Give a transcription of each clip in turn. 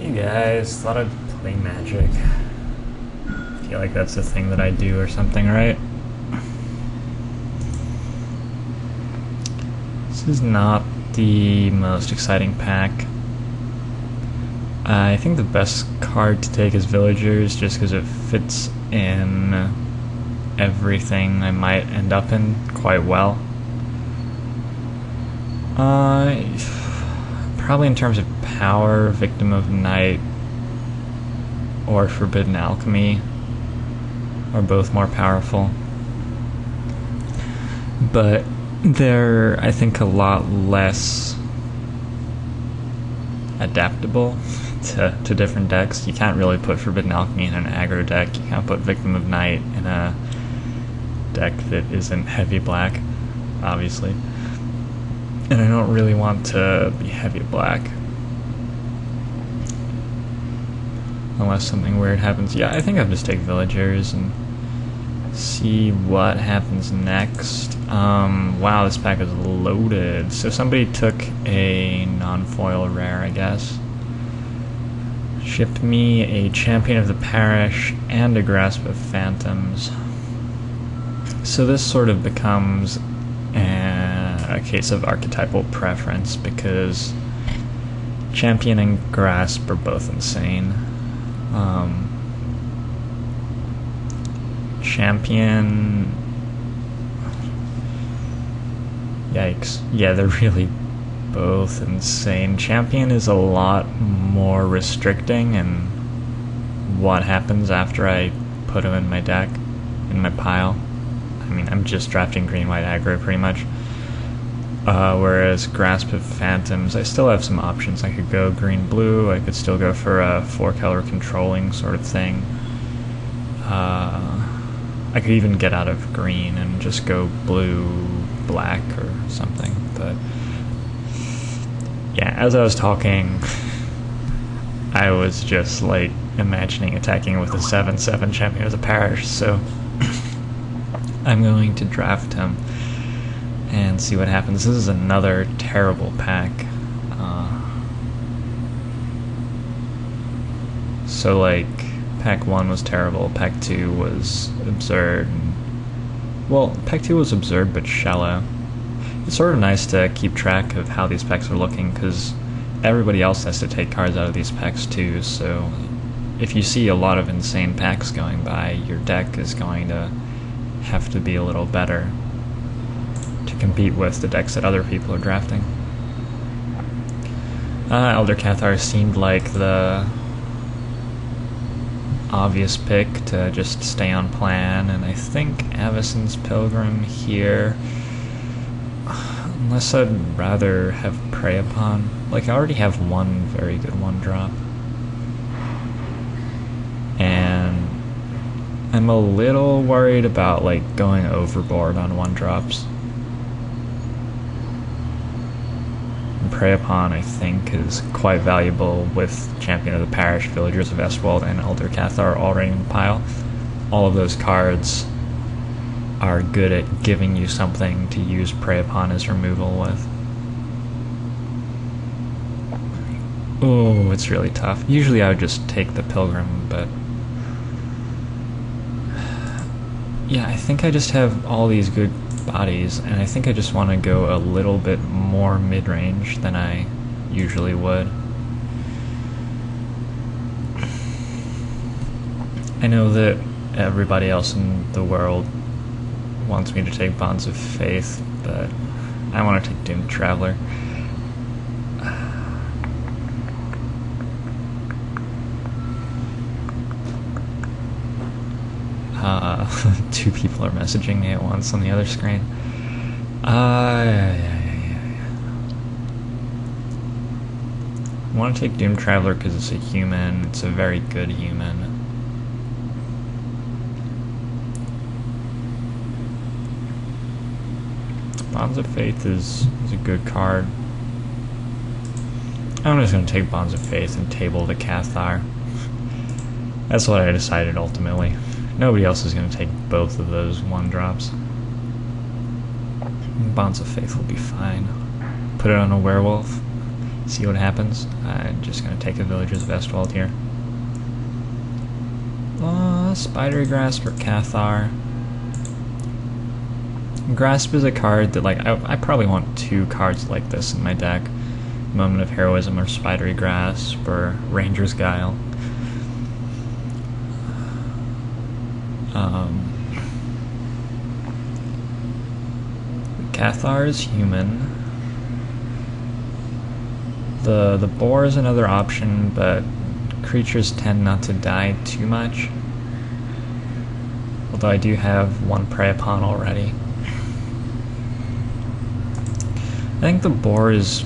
Hey guys, thought I'd play Magic. Feel like that's the thing that I do or something, right? This is not the most exciting pack. I think the best card to take is Villagers just because it fits in everything I might end up in quite well. Probably in terms of power, Victim of Night or Forbidden Alchemy are both more powerful. But they're, I think, a lot less adaptable to different decks. You can't really put Forbidden Alchemy in an aggro deck. You can't put Victim of Night in a deck that isn't heavy black, obviously. And I don't really want to be heavy black. Unless something weird happens. Yeah, I think I'll just take Villagers and see what happens next. Wow, this pack is loaded. So somebody took a non-foil rare, I guess. Shipped me a Champion of the Parish and a Grasp of Phantoms. So this sort of becomes a case of archetypal preference because Champion and Grasp are both insane. Champion... Yikes. Yeah, they're really both insane. Champion is a lot more restricting in what happens after I put him in my deck, in my pile. I mean, I'm just drafting green-white aggro pretty much. Whereas Grasp of Phantoms, I still have some options. I could go green-blue, I could still go for a 4-color controlling sort of thing. I could even get out of green and just go blue-black or something, but yeah, as I was talking, I was just like imagining attacking with a 7/7 Champion of the Parish, so I'm going to draft him and see what happens. This is another terrible pack. So like, pack 1 was terrible, pack 2 was absurd. Well, pack 2 was absurd but shallow. It's sort of nice to keep track of how these packs are looking because everybody else has to take cards out of these packs too, so if you see a lot of insane packs going by, your deck is going to have to be a little better to compete with the decks that other people are drafting. Elder Cathar seemed like the obvious pick to just stay on plan, and I think Avacyn's Pilgrim here, unless I'd rather have Prey Upon. Like, I already have one very good 1-drop, and I'm a little worried about like going overboard on 1-drops. Prey Upon, I think, is quite valuable with Champion of the Parish, Villagers of Estwald, and Elder Cathar already in the pile. All of those cards are good at giving you something to use Prey Upon as removal with. Oh, it's really tough. Usually I would just take the Pilgrim, but yeah, I think I just have all these good bodies, and I think I just want to go a little bit more mid-range than I usually would. I know that everybody else in the world wants me to take Bonds of Faith, but I want to take Doomed Traveler. Two people are messaging me at once on the other screen. Yeah. I want to take Doomed Traveler because it's a human. It's a very good human. Bonds of Faith is a good card. I'm just going to take Bonds of Faith and table the Cathar. That's what I decided ultimately. Nobody else is going to take both of those 1-drops. Bonds of Faith will be fine. Put it on a werewolf. See what happens. I'm just gonna take the Villagers of Estwald here. Spidery Grasp or Cathar. Grasp is a card that, like, I probably want 2 cards like this in my deck. Moment of Heroism or Spidery Grasp or Ranger's Guile. Cathar is human. The boar is another option, but creatures tend not to die too much. Although I do have 1 Prey Upon already. I think the boar is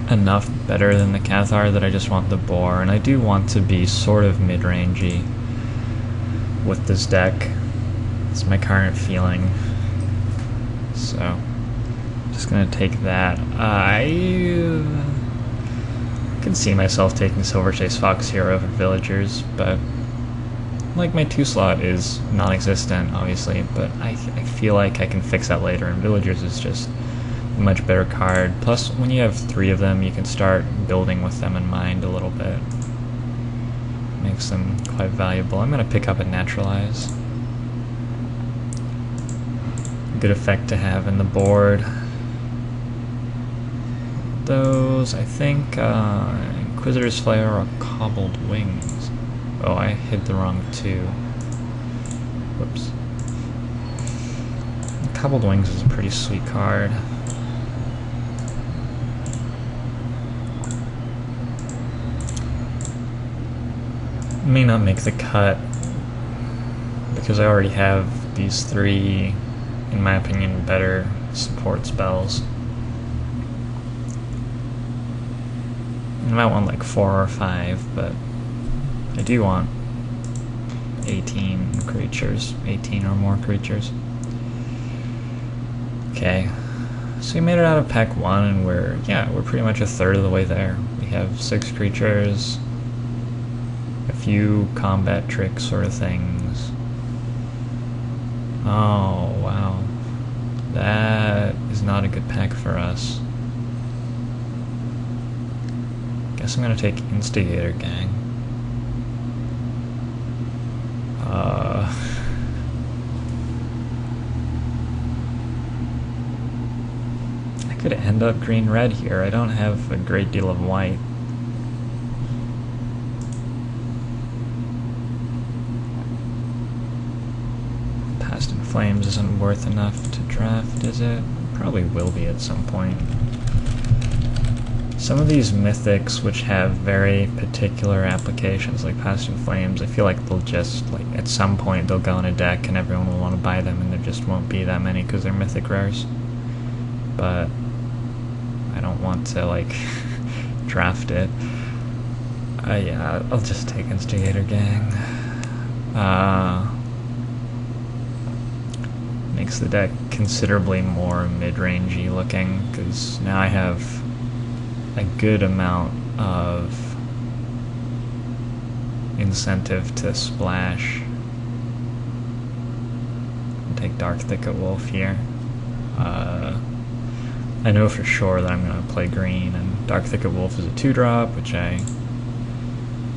enough better than the Cathar that I just want the boar, and I do want to be sort of mid-rangey with this deck. It's my current feeling. So, just gonna take that. I can see myself taking Silverchase Fox here over Villagers, but like my 2-slot is non-existent, obviously, but I feel like I can fix that later, and Villagers is just a much better card. Plus, when you have 3 of them, you can start building with them in mind a little bit. Makes them quite valuable. I'm going to pick up a Naturalize. Good effect to have in the board. Those, I think, Inquisitor's Flail or Cobbled Wings. Oh, I hit the wrong 2. Whoops. Cobbled Wings is a pretty sweet card. May not make the cut because I already have these 3, in my opinion, better support spells. I might want like 4 or 5, but I do want 18 creatures, 18 or more creatures. Okay, so we made it out of pack 1, and we're pretty much a third of the way there. We have 6 creatures, a few combat trick sort of things. Oh, wow. That is not a good pack for us. Guess I'm gonna take Instigator Gang. I could end up green-red here. I don't have a great deal of white. Past in Flames isn't worth enough to draft, is it? Probably will be at some point. Some of these mythics which have very particular applications, like Past in Flames, I feel like they'll just, like, at some point they'll go in a deck and everyone will want to buy them, and there just won't be that many because they're mythic rares. But I don't want to, like, draft it. Yeah, I'll just take Instigator Gang. Makes the deck considerably more mid-rangey looking, because now I have a good amount of incentive to splash. I'll take Dark Thicket Wolf here. I know for sure that I'm going to play green, and Dark Thicket Wolf is a 2-drop, which I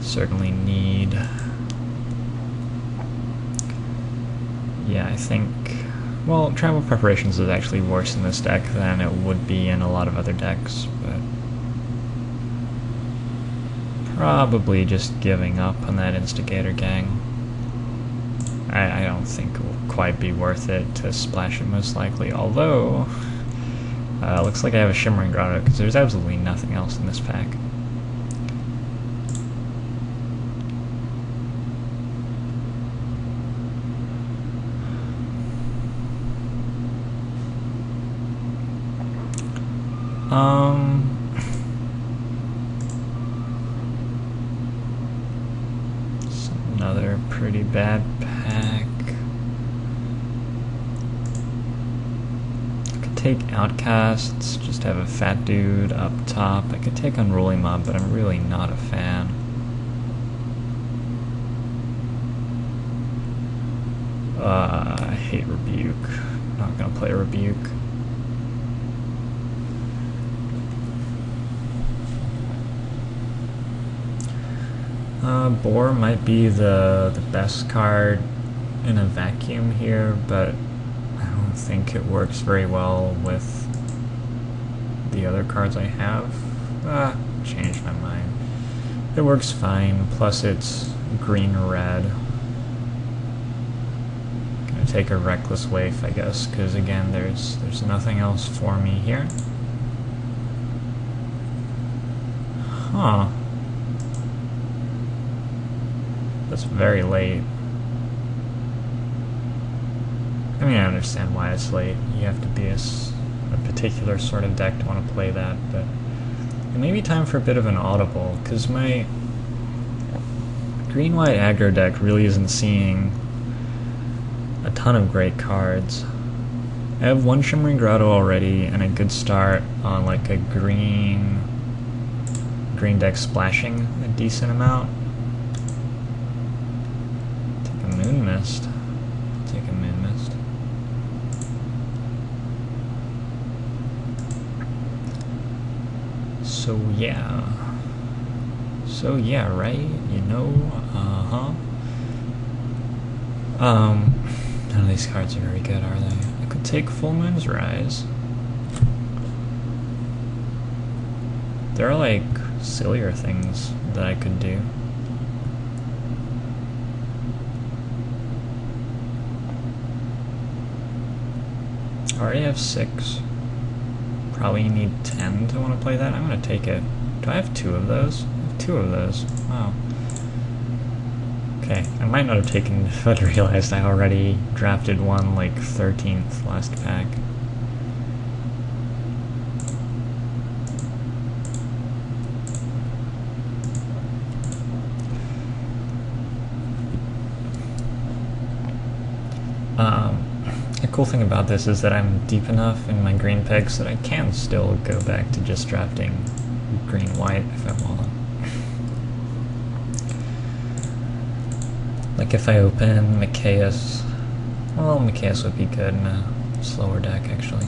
certainly need. Yeah, I think... Well, Travel Preparations is actually worse in this deck than it would be in a lot of other decks, but... Probably just giving up on that Instigator Gang. I don't think it will quite be worth it to splash it, most likely, although... looks like I have a Shimmering Grotto, because there's absolutely nothing else in this pack. Another pretty bad pack. I could take Outcasts, just have a fat dude up top. I could take Unruly Mob, but I'm really not a fan. I hate Rebuke. Not gonna play Rebuke. Boar might be the best card in a vacuum here, but I don't think it works very well with the other cards I have. Changed my mind. It works fine, plus it's green-red. Gonna take a Reckless Waif, I guess, because again, there's nothing else for me here. Huh. That's very late. I mean, I understand why it's late. You have to be a particular sort of deck to want to play that, but it may be time for a bit of an audible, because my green-white aggro deck really isn't seeing a ton of great cards. I have one Shimmering Grotto already, and a good start on like a green deck splashing a decent amount. Take a Moon Mist. Take a Moon Mist. So yeah, right? You know, none of these cards are very good, are they? I could take Full Moon's Rise. There are like sillier things that I could do. I already have 6. Probably need 10 to want to play that. I'm going to take it. Do I have 2 of those? I have 2 of those. Wow. Okay, I might not have taken if I'd realized I already drafted one like 13th last pack. The cool thing about this is that I'm deep enough in my green pegs that I can still go back to just drafting green-white if I want. Like if I open Mikaeus, well, Mikaeus would be good in a slower deck actually.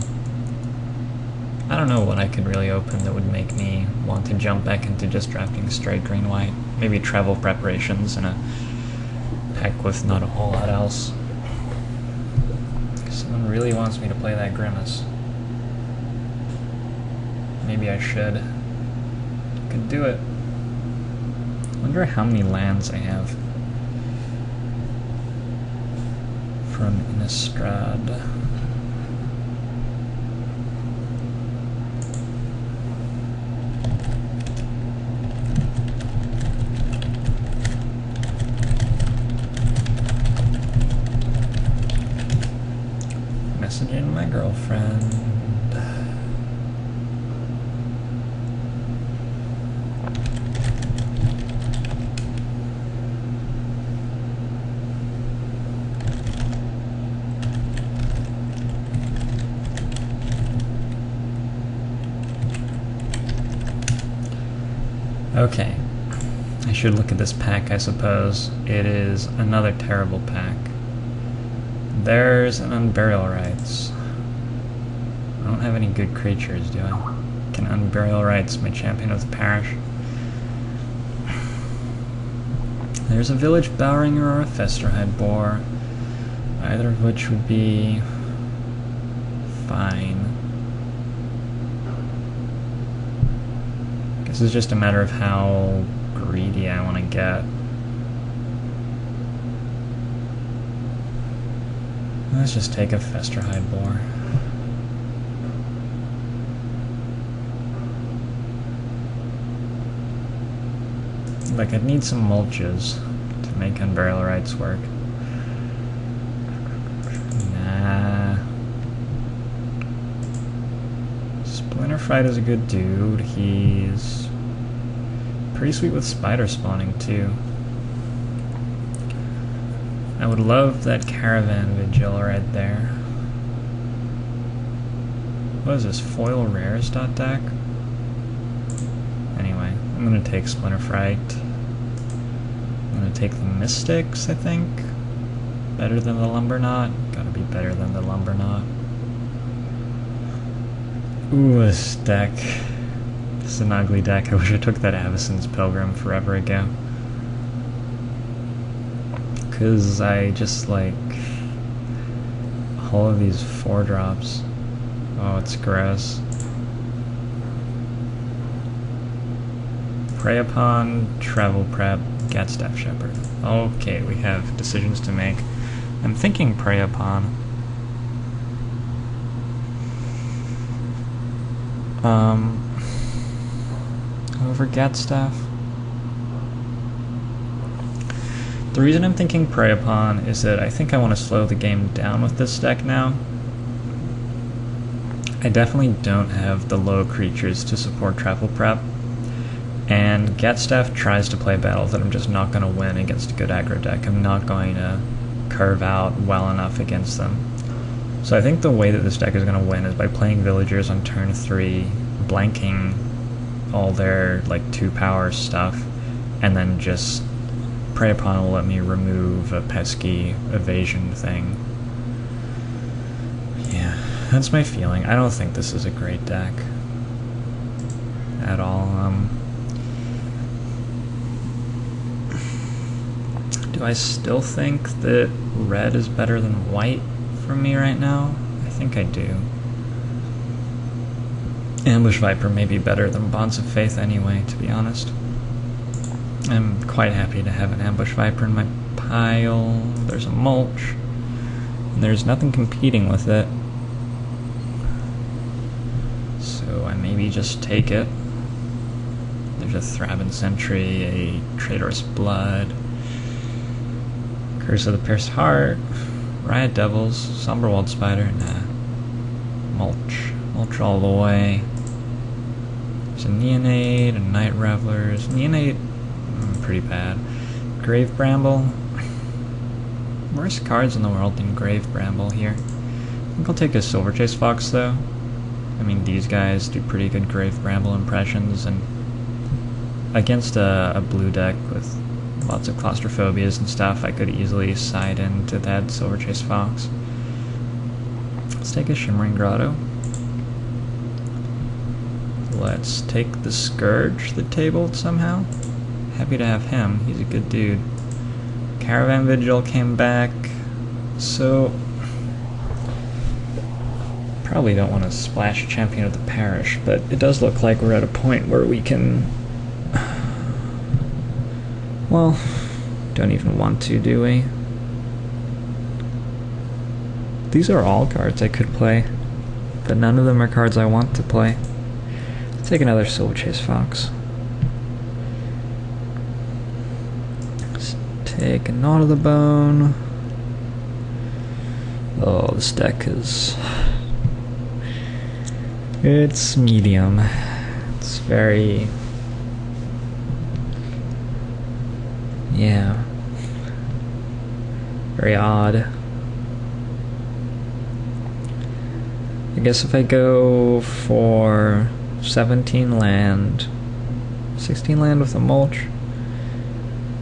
I don't know what I could really open that would make me want to jump back into just drafting straight green-white. Maybe Travel Preparations in a pack with not a whole lot else. Someone really wants me to play that Grimace. Maybe I should. I could do it. I wonder how many lands I have from Innistrad. Messaging my girlfriend. Okay, I should look at this pack, I suppose. It is another terrible pack. There's an Unburial Rites. I don't have any good creatures, do I? Can Unburial Rites my Champion of the Parish? There's a Village Bowringer or a Festerhide Boar, either of which would be fine. This is just a matter of how greedy I want to get. Let's just take a Festerhide Boar. Like, I'd need some mulches to make Unburial Rites work. Nah. Splinterfight is a good dude. He's pretty sweet with spider spawning, too. I would love that Caravan Vigil right there. What is this, foil rares dot deck? Anyway, I'm gonna take Splinterfright. I'm gonna take the Mystics, I think. Better than the Lumberknot. Gotta be better than the Lumberknot. Ooh, this deck. This is an ugly deck. I wish I took that Avacyn's Pilgrim forever ago. because I just like all of these 4-drops. Oh, it's gross. Prey Upon, Travel Prep, Get Staff Shepherd. Okay, we have decisions to make. I'm thinking Prey Upon. Over Get Staff. The reason I'm thinking Prey Upon is that I think I want to slow the game down with this deck now. I definitely don't have the low creatures to support Travel Prep, and Get Staff tries to play battles that I'm just not going to win against a good aggro deck. I'm not going to curve out well enough against them. So I think the way that this deck is going to win is by playing villagers on turn 3, blanking all their like 2-power stuff, and then just Prey Upon will let me remove a pesky evasion thing. Yeah, that's my feeling. I don't think this is a great deck at all. Do I still think that red is better than white for me right now? I think I do. Ambush Viper may be better than Bonds of Faith anyway, to be honest. I'm quite happy to have an Ambush Viper in my pile. There's a Mulch, and there's nothing competing with it. So I maybe just take it. There's a Thraben Sentry, a Traitorous Blood, Curse of the Pierced Heart, Riot Devils, Somberwald Spider, nah. Mulch. Mulch all the way. There's a Neonate, a Night Revelers. Neonate, pretty bad. Grave Bramble. Worst cards in the world than Grave Bramble here. I think I'll take a Silverchase Fox though. I mean, these guys do pretty good Grave Bramble impressions, and against a blue deck with lots of claustrophobias and stuff, I could easily side into that Silverchase Fox. Let's take a Shimmering Grotto. Let's take the Scourge that tabled somehow. Happy to have him, he's a good dude. Caravan Vigil came back, so probably don't want to splash Champion of the Parish, but it does look like we're at a point where we can, well, don't even want to, do we? These are all cards I could play, but none of them are cards I want to play. Let's take another Silverchase Fox. Let's take a Knot of the Bone. Oh, this deck is... it's medium. It's very... yeah. Very odd. I guess if I go for 17 land, 16 land with a Mulch.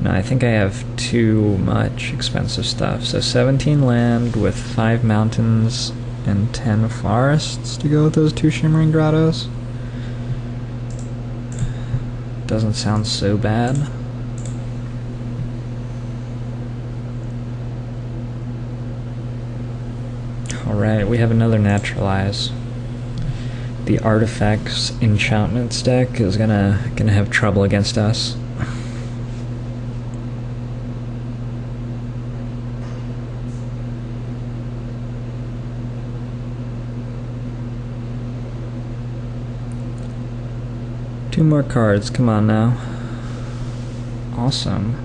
No, I think I have too much expensive stuff. So 17 land with 5 mountains and 10 forests to go with those 2 Shimmering Grottos. Doesn't sound so bad. Alright, we have another Naturalize. The Artifacts Enchantments deck is gonna have trouble against us. Two more cards, come on now. Awesome.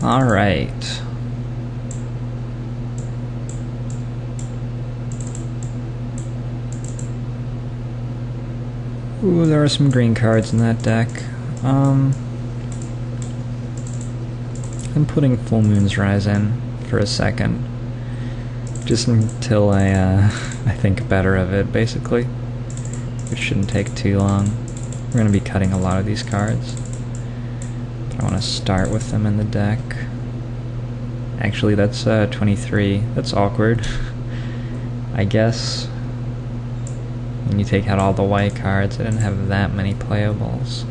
All right. Ooh, there are some green cards in that deck. I'm putting Full Moon's Rise in for a second, just until I think better of it, basically. Which shouldn't take too long. We're going to be cutting a lot of these cards. I want to start with them in the deck. Actually, that's 23. That's awkward. I guess when you take out all the white cards, I didn't have that many playables.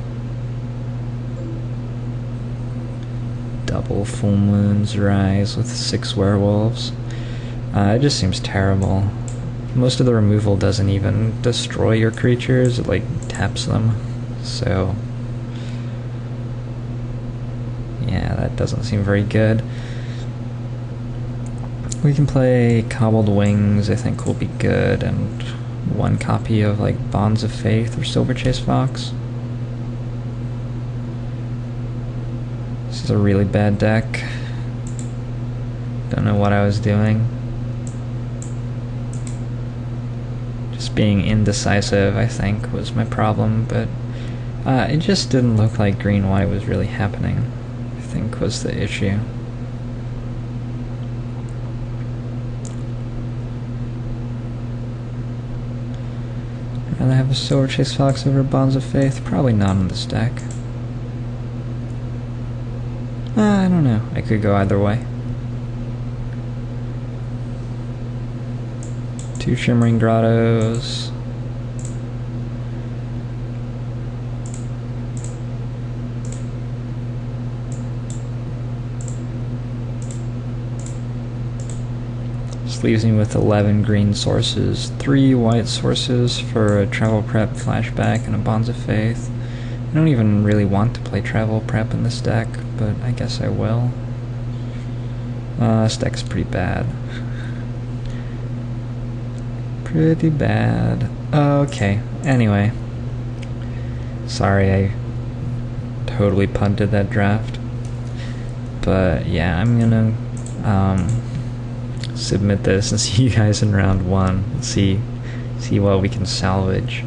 Double full moons rise with 6 werewolves. It just seems terrible. Most of the removal doesn't even destroy your creatures, it like taps them. So yeah, that doesn't seem very good. We can play Cobbled Wings, I think will be good, and 1 copy of like Bonds of Faith or Silverchase Fox. This is a really bad deck. Don't know what I was doing. Just being indecisive, I think, was my problem, but it just didn't look like green-white was really happening, I think was the issue. I'd rather have a Silverchase Fox over Bonds of Faith? Probably not in this deck. I don't know. I could go either way. 2 Shimmering Grottos. This leaves me with 11 green sources, 3 white sources for a Travel Prep Flashback and a Bonds of Faith. I don't even really want to play Travel Prep in this deck, but I guess I will. This deck's pretty bad. Pretty bad. Okay, anyway. Sorry I totally punted that draft. But yeah, I'm gonna submit this and see you guys in round 1. See what we can salvage.